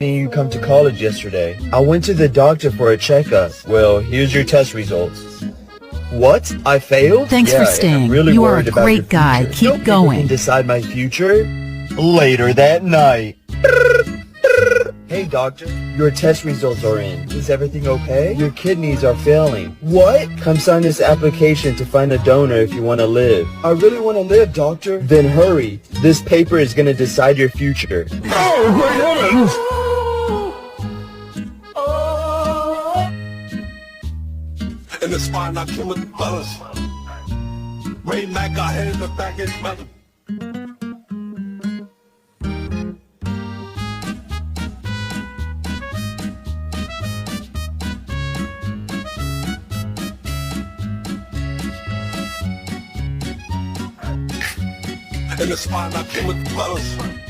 You come to college yesterday. I went to the doctor for a checkup. Well, here's your test results. What? I failed? Thanks for staying. I'm really You are worried a about your great guy. future. Keep No people going. can decide my future. Later that night. Hey doctor, your test results are in. Is everything okay? Your kidneys are failing. What? Come sign this application to find a donor if you want to live. I really want to live, doctor. Then hurry. This paper is going to decide your future. Oh my goodness! In the spine, I kill with fellas. Ray Mac got head in the back of his mother. In the spine, I kill with fellas.